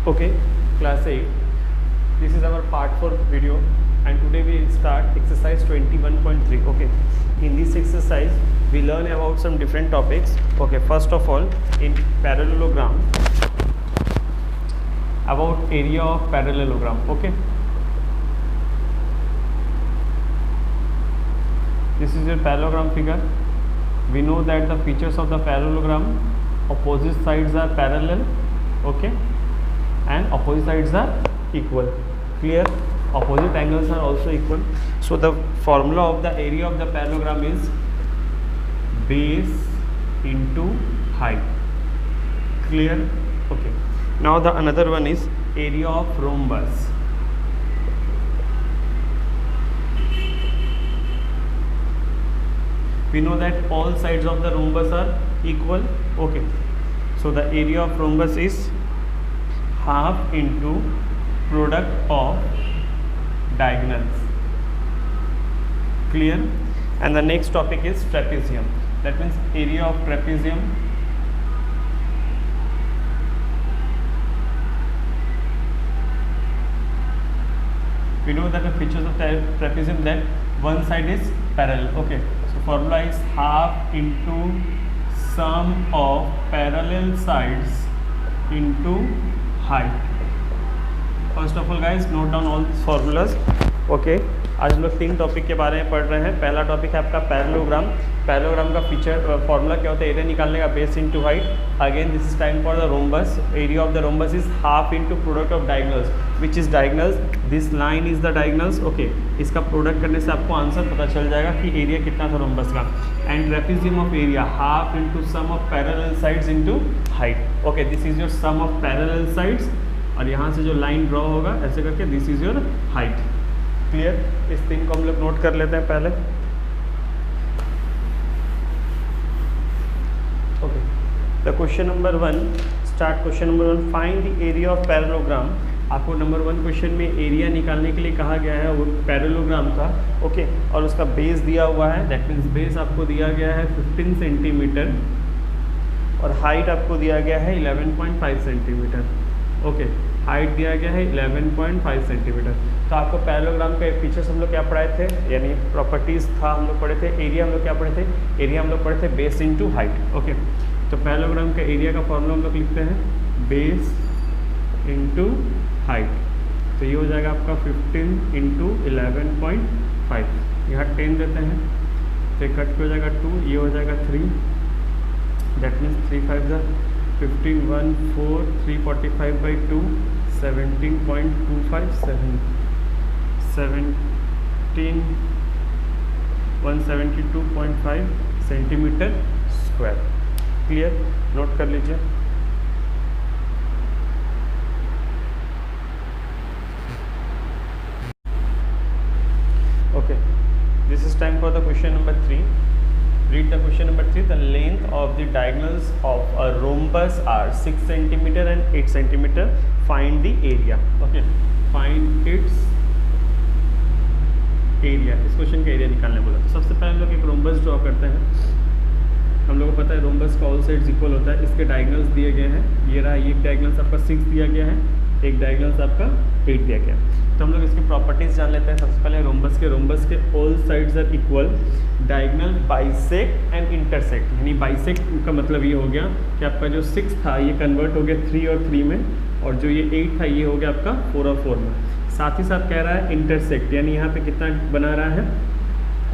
Okay, class 8. This is our part 4 video and today we start exercise 21.3. Okay, in this exercise we learn about some different topics. Okay, first of all, in parallelogram, about area of parallelogram. Okay, this is your parallelogram figure. We know that the features of the parallelogram, opposite sides are parallel, okay, and opposite sides are equal. Clear? Opposite angles are also equal. So the formula of the area of the parallelogram is base into height. Clear? Okay. Now the another one is area of rhombus. We know that all sides of the rhombus are equal. Okay. So the area of rhombus is half into product of diagonals. Clear? And the next topic is trapezium. That means area of trapezium. We know that the features of trapezium, that one side is parallel. Okay. So formula is half into sum of parallel sides into height. First of all guys note down all formulas. Okay, आज हम लोग 3 topic के बारे में पढ़ रहे हैं. पहला टॉपिक है आपका पैरेललोग्राम. पैरेललोग्राम का फीचर फॉर्मूला क्या होता है? एरिया निकालने का, base into height. Again this is time for the rhombus. Area of the rhombus is half into product of diagonals, which is diagonals. This line is the diagonals. Okay, इसका product करने से आपको answer पता चल जाएगा कि area कितना था रोम्बस का. And trapezium of area half into sum of parallel sides into height. Okay, this is your sum of parallel sides और यहाँ से जो लाइन ड्रॉ होगा ऐसे करके this is your height. Clear? इस 3 को हम लोग नोट कर लेते हैं पहले. Okay, the question number 1. Start question number 1. Find the area of parallelogram. आपको नंबर 1 क्वेश्चन में एरिया निकालने के लिए कहा गया है वो पैरेललोग्राम का. ओके, और उसका बेस दिया हुआ है. दैट मीन्स बेस आपको दिया गया है 15 सेंटीमीटर और हाइट आपको दिया गया है 11.5 सेंटीमीटर. ओके, हाइट दिया गया है 11.5 सेंटीमीटर. तो आपको पैरेललोग्राम के फीचर्स हम लोग क्या पढ़ाए थे, यानी प्रॉपर्टीज़ था हम लोग पढ़े थे. एरिया हम लोग क्या पढ़े थे? एरिया हम लोग पढ़े थे बेस इनटू हाइट. ओके, तो पैरेललोग्राम का एरिया का फॉर्मूला हम लोग लिखते हैं बेस इनटू हाइट. तो ये हो जाएगा आपका 15 इंटू 11.5. यहाँ 10 देते हैं तो कट हो जाएगा 2, ये हो जाएगा 3. That means 3 5 15 1 4 345 by 2 17.25 17 172.5 centimetre square. Clear? Note कर लीजिए. Okay, this is time for the question number 3. Read the question number 3. The length of the diagonals of a rhombus are 6 cm and 8 cm. Find the area. Okay, find its area. इस question का area निकालने बोला. तो सबसे पहले हम लोग एक रोम्बस ड्रॉ करते हैं. हम लोगों को पता है रोम्बस का ऑल साइड्स इक्वल होता है. इसके डायगोनल्स दिए गए हैं. ये रहा, एक डायगोनल्स आपका 6 दिया गया है, एक डायगोनल्स आपका 8 दिया गया. तो हम लोग इसकी प्रॉपर्टीज जान लेते हैं. सबसे पहले रोम्बस के all sides are equal. Diagonal bisect and intersect. यानी बाइसेक्ट का मतलब ये हो गया कि आपका जो 6 था ये कन्वर्ट हो गया 3 और 3 में, और जो ये 8 था ये हो गया आपका 4 और 4 में. साथ ही साथ कह रहा है इंटरसेक्ट, यानी यहाँ पे कितना बना रहा है?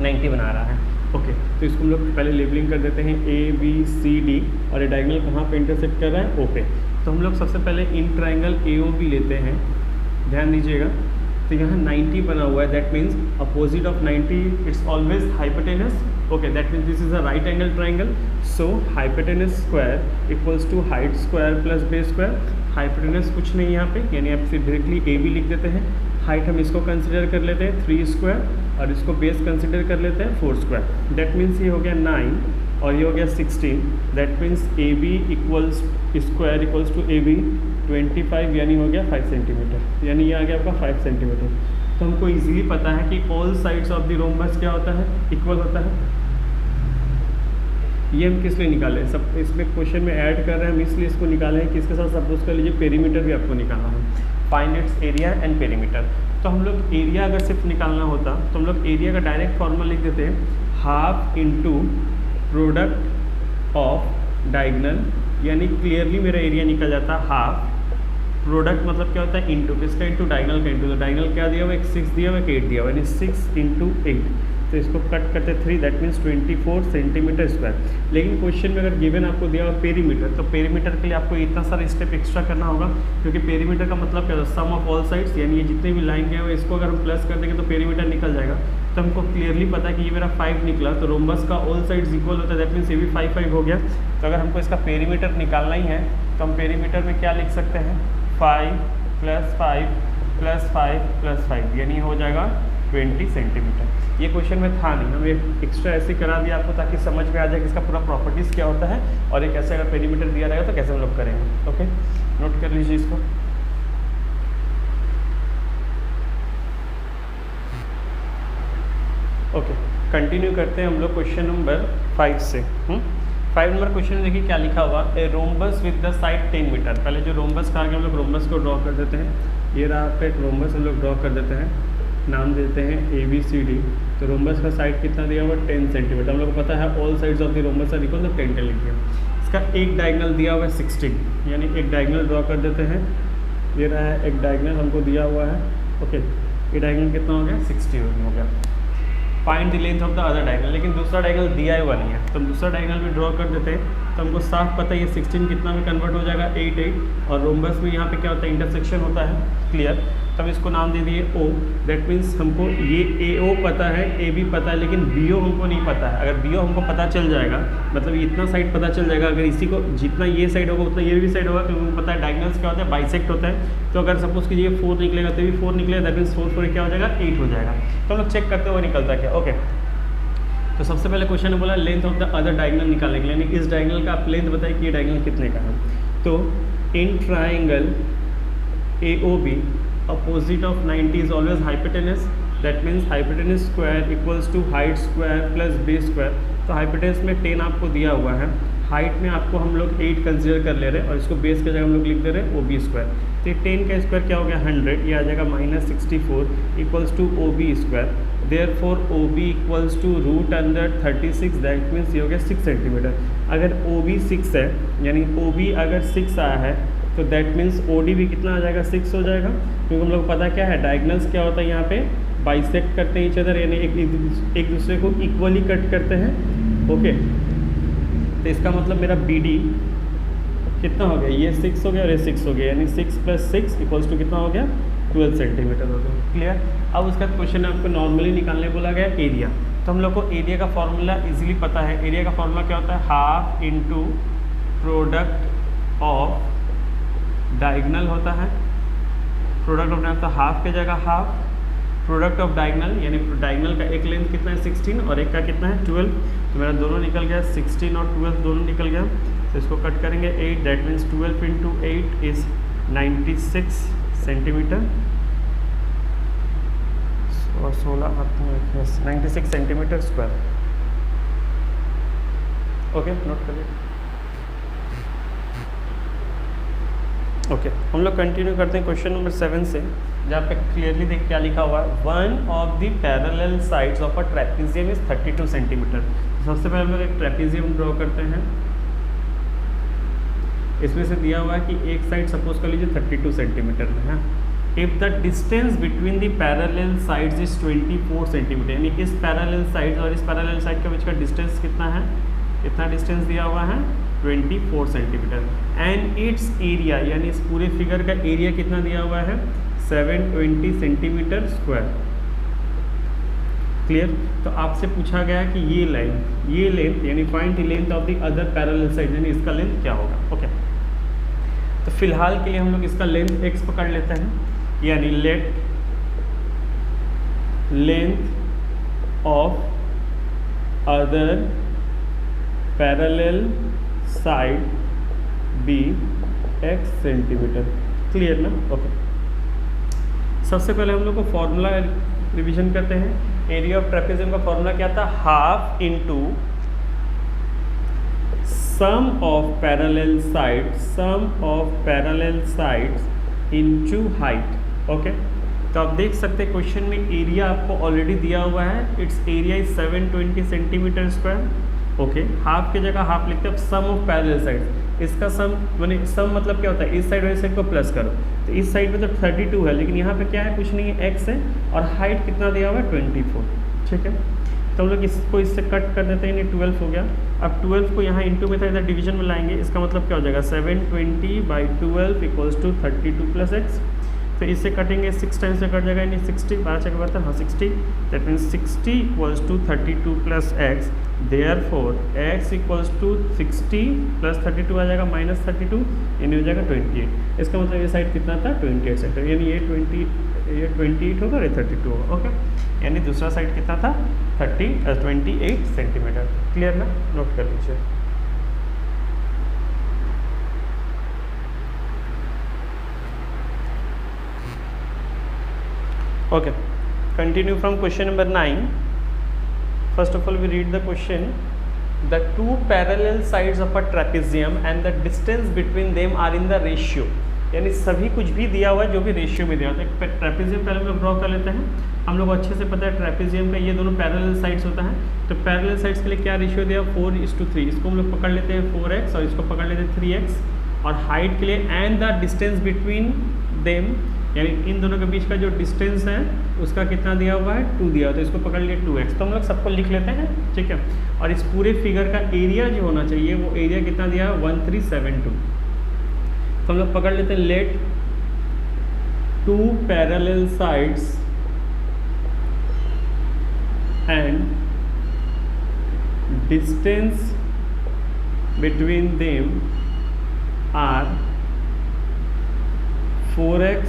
90 बना रहा है. ओके, तो इसको हम लोग पहले लेबलिंग कर देते हैं ABCD, और ये डायगोनल कहाँ पे इंटरसेक्ट कर रहा है? O पे. तो हम लोग सबसे पहले इन ट्राइंगल AOB लेते हैं. ध्यान दीजिएगा. तो यहाँ 90 बना हुआ है. That means opposite of 90 it's always hypotenuse. Okay, that means this is a right angle triangle. So hypotenuse square equals to height square plus base square. Hypotenuse कुछ नहीं यहाँ पे, यानी आप फिर डायरेक्टली AB लिख देते हैं. हाइट हम इसको कंसिडर कर लेते हैं 3 स्क्वायर, और इसको बेस कंसिडर कर लेते हैं 4 स्क्वायर. दैट मीन्स ये हो गया 9 और ये हो गया 16. That means AB equals square equals to AB 25, यानी हो गया 5 सेंटीमीटर. यानी ये आ गया आपका 5 सेंटीमीटर. तो हमको इजीली पता है कि all sides of the rhombus क्या होता है? इक्वल होता है. ये हम किस लिए निकाले, सब इसमें क्वेश्चन में ऐड कर रहे हैं हम, इसलिए इसको निकाले हैं कि इसके साथ सपोज कर लीजिए पेरीमीटर भी आपको निकालना है, find its area and perimeter. तो हम लोग एरिया अगर सिर्फ निकालना होता तो हम लोग एरिया का डायरेक्ट फॉर्मूला लिख देते हैं, half into product of diagonal, यानी क्लियरली मेरा एरिया निकल जाता हाफ, प्रोडक्ट मतलब क्या होता है इंटू, किसका इंटू, डायगनल का इंटू। तो डायगनल क्या दिया हुआ, एक 6 दिया हुआ, एक 8 दिया हुआ, यानी 6 इंटू 8, तो इसको कट करते 3, दैट मीन्स 24 सेंटीमीटर स्क्वायर। लेकिन क्वेश्चन में अगर गिवन आपको दिया हुआ पेरीमीटर, तो पेरीमीटर के लिए आपको इतना सारा स्टेप एक्स्ट्रा करना होगा, क्योंकि पेरीमीटर का मतलब क्या होता है, सम ऑफ ऑल साइड्स, यानी ये जितने भी लाइन गए हुए इसको अगर हम प्लस कर देंगे तो पेरीमीटर निकल जाएगा। तो हमको क्लियरली पता है कि ये मेरा 5 निकला, तो रोम्बस का ऑल साइड्स इक्वल होता है, दैट मीन्स ये भी 5 5 हो गया। तो अगर हमको इसका पेरीमीटर निकालना ही है तो हम पेरीमीटर में क्या लिख सकते हैं, 5 + 5 + 5 + 5, यानी हो जाएगा 20 सेंटीमीटर। ये क्वेश्चन में था नहीं, हम एक्स्ट्रा ऐसे करा दिया आपको ताकि समझ में आ जाए कि इसका पूरा प्रॉपर्टीज़ क्या होता है और ये कैसे अगर पेरीमीटर दिया रहेगा तो कैसे हम लोग करेंगे। ओके, नोट कर लीजिए इसको। ओके, कंटिन्यू करते हैं हम लोग क्वेश्चन नंबर 5 से। 5 नंबर क्वेश्चन देखिए क्या लिखा हुआ, a rhombus with the side 10 metre. पहले जो रोम्बस का आगे हम लोग रोम्बस को ड्रॉ कर देते हैं, ये रहा पे रोम्बस हम लोग ड्रॉ कर देते हैं, नाम देते हैं ABCD। तो रोम्बस का साइड कितना दिया हुआ, 10 सेंटीमीटर। हम लोग को पता है all sides of the rhombus are equal, तो 10 लिख दिया। इसका एक डायगनल दिया हुआ है 16, यानी एक डायगनल ड्रॉ कर देते हैं। ये रहा है एक डायगनल हमको दिया हुआ है। ओके, ये डायगनल कितना हो गया, 60 हो गया। Find the length of the other diagonal, लेकिन दूसरा डायगनल दिया हुआ नहीं है, तो हम दूसरा डायगनल भी ड्रॉ कर देते हैं। तो हमको साफ पता है ये 16 कितना में कन्वर्ट हो जाएगा, 8 8, और रोम्बस में यहाँ पे क्या होता है, इंटरसेक्शन होता है, क्लियर। तो हम इसको नाम दे दिए O, दैट मीन्स हमको ये AO पता है, AB पता है, लेकिन BO हमको नहीं पता है। अगर BO हमको पता चल जाएगा, मतलब इतना साइड पता चल जाएगा, अगर इसी को जितना ये साइड होगा उतना ये भी साइड होगा, क्योंकि हमको पता है डायगनल्स क्या होता है, बाइसेक्ट होता है। तो अगर सपोज कीजिए 4 निकलेगा तो भी 4 निकलेगा, दैट मीन्स 4 4 क्या हो जाएगा, 8 हो जाएगा। तो हम लोग चेक करते हुए निकलता क्या। ओके, तो सबसे पहले क्वेश्चन ने बोला length of the other diagonal निकालने के लिए, यानी इस डायगनल का आप लेंथ बताइए कि ये डायगनल कितने का है। तो in triangle AOB opposite of 90 is always hypotenuse, that means hypotenuse square equals to height square plus base square। तो hypotenuse में 10 आपको दिया हुआ है, हाइट में आपको हम लोग 8 कंसिडर कर ले रहे हैं, और इसको बेस की जगह हम लोग लिख दे रहे हैं OB स्क्वायर। तो 10 का स्क्वायर क्या हो गया 100, ये आ जाएगा -64 equals to OB square. Therefore OB equals to √36, that means ये हो गया 6 सेंटीमीटर। अगर OB 6 है, यानी OB अगर 6 आया है तो दैट मीन्स OD भी कितना आ जाएगा, 6 हो जाएगा, क्योंकि हम लोग पता क्या है डायगनल्स क्या होता है, यहाँ पे बाइसेक्ट करते हैं ईच अदर, यानी एक दूसरे को इक्वली कट करते हैं। ओके, तो इसका मतलब मेरा BD कितना हो गया, ये 6 हो गया और ये 6 हो गया, यानी 6 + 6 इक्वल्स टू कितना हो गया, 12 सेंटीमीटर हो गया, क्लियर। अब उसका क्वेश्चन आपको नॉर्मली निकालने बोला गया एरिया। तो हम लोग को एरिया का फॉर्मूला इजीली पता है। एरिया का फॉर्मूला क्या होता है, half into product of diagonal होता है, प्रोडक्ट ऑफ डायगनल, तो हाफ की जगह हाफ, प्रोडक्ट ऑफ डायगनल, यानी डायगनल का एक लेंथ कितना है 16 और एक का कितना है 12। तो मेरा दोनों निकल गया, 16 और 12 दोनों निकल गया। तो इसको कट करेंगे 8, that means 12 into 8 is 96 centimetre, और 16 96 सेंटीमीटर स्क्वायर। ओके, नोट करिए। ओके, हम लोग कंटिन्यू करते हैं क्वेश्चन नंबर 7 से, जहाँ पे क्लियरली देख क्या लिखा हुआ है, one of the parallel sides of a trapezium is 32 centimetre. सबसे पहले हम लोग एक ट्रेपेजियम ड्रॉ करते हैं। इसमें से दिया हुआ है कि एक साइड सपोज कर लीजिए 32 सेंटीमीटर में है। If the distance between the parallel sides is 24 centimetre, यानी इस पैरेलल साइड और इस पैरेलल साइड के बीच का डिस्टेंस कितना है, कितना डिस्टेंस दिया हुआ है 24 सेंटीमीटर। एंड इट्स एरिया, यानी इस पूरे फिगर का एरिया कितना दिया हुआ है 720 सेंटीमीटर स्क्वायर, क्लियर। तो आपसे पूछा गया है कि ये लाइन, ये लेंथ, यानी find the length of the other parallel side, यानी इसका लेंथ क्या होगा। ओके, तो फिलहाल के लिए हम लोग इसका लेंथ x पकड़ लेते हैं, यानी let length of other parallel side be x centimetre, clear ना। ओके, सबसे पहले हम लोग को फॉर्मूला रिवीजन करते हैं। एरिया ऑफ ट्रेपेजियम का फॉर्मूला क्या था, half into sum of parallel sides into height. Okay, तो आप देख सकते हैं क्वेश्चन में एरिया आपको ऑलरेडी दिया हुआ है, it's area is 720 centimetre square. Okay, half की जगह हाफ लिखते हैं। अब सम ऑफ पैरेलल साइड्स, इसका सम माने सम मतलब क्या होता है, इस साइड और इस साइड को प्लस करो, तो इस साइड पे तो 32 है, लेकिन यहाँ पे क्या है, कुछ नहीं है, x है, और हाइट कितना दिया हुआ है 24। ठीक है, तो हम लोग इसको इससे कट कर देते हैं, यानी 12 हो गया। अब 12 को यहाँ इंटू में था, इधर डिवीजन में लाएंगे, इसका मतलब क्या हो जाएगा 720/12 इक्वल्स टू 32 + x। तो इससे कटेंगे 6 टाइम्स से कट जाएगा, यानी 60, 12 से बर्तन, हाँ 60, that means 60 equals to 32 + x। Therefore x equals to 60 + 32 आ जाएगा -32, यानी हो जाएगा 28। इसका मतलब ये साइड कितना था 28 सेंटीमीटर, यानी ये 28 होगा और ये 32 होगा। ओके, यानी दूसरा साइड कितना था 28 सेंटीमीटर। क्लियर ना, नोट कर लीजिए। Okay, continue from question number 9. First of all, we read the question. The two parallel sides of a trapezium and the distance between them are in the ratio. यानी सभी कुछ भी दिया हुआ है जो भी रेशियो में दिया हुआ है। एक ट्रेपेजियम पहले हम लोग ड्रॉ कर लेते हैं। हम लोग अच्छे से पता है ट्रेपेजियम का ये दोनों पैरेलल साइड्स होता है। तो पैरेलल साइड्स के लिए क्या रेशियो दिया, 4:3। इसको हम लोग पकड़ लेते हैं 4x और इसको पकड़ लेते हैं 3x। और हाइट के लिए and the distance between them, यानी इन दोनों के बीच का जो डिस्टेंस है उसका कितना दिया हुआ है 2 दिया हुआ, तो इसको पकड़ लिए 2x। तो हम लोग सबको लिख लेते हैं, ठीक है। और इस पूरे फिगर का एरिया जो होना चाहिए वो एरिया कितना दिया है 1372। तो हम लोग पकड़ लेते हैं let 2 parallel sides and distance between them are 4x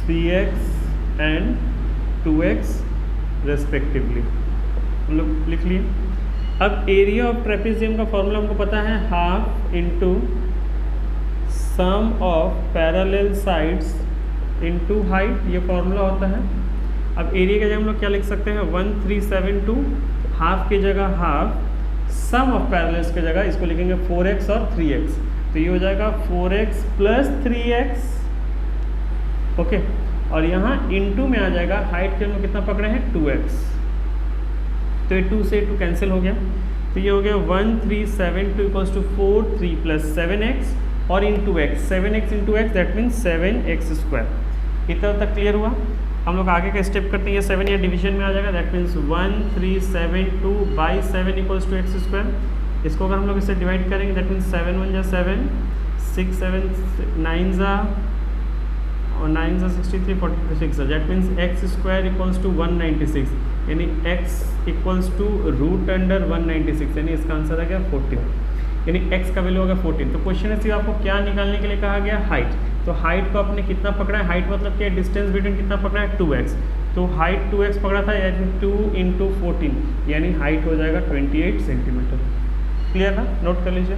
3x and 2x respectively. हम लोग लिख लिए। अब एरिया ऑफ ट्रेपेजियम का फॉर्मूला हमको पता है, half into sum of parallel sides into height, ये फॉर्मूला होता है। अब एरिया की जगह हम लोग क्या लिख सकते हैं 1372, हाफ की जगह हाफ, सम ऑफ पैरेलल्स की जगह इसको लिखेंगे 4x और 3x, तो ये हो जाएगा 4x + 3x। ओके, और यहाँ इंटू में आ जाएगा, हाइट के हम लोग कितना पकड़े हैं 2x, तो ये 2 से 2 कैंसिल हो गया, तो ये हो गया 1372 इक्वल्स टू 4 3 + 7x और into x, 7x into x that means 7x²। इतना तक क्लियर हुआ। हम लोग आगे का स्टेप करते हैं, ये 7 या डिवीजन में आ जाएगा, that means 1372/7 equals to x²। इसको अगर हम लोग इसे डिवाइड करेंगे दैट मीन्स 7 × 1 = 7, 6 7 9 और 9 63 46, that means x² equals to 196, यानी x इक्वल्स टू √196, यानी इसका आंसर आ गया 14, यानी x का वैल्यू होगा 14। तो क्वेश्चन है आपको क्या निकालने के लिए कहा गया, हाइट। तो हाइट को आपने कितना पकड़ा है, हाइट मतलब क्या, डिस्टेंस बिटवीन कितना पकड़ा है 2x, तो हाइट 2x पकड़ा था, यानी 2 × 14, यानी हाइट हो जाएगा 28 सेंटीमीटर। क्लियर ना, नोट कर लीजिए।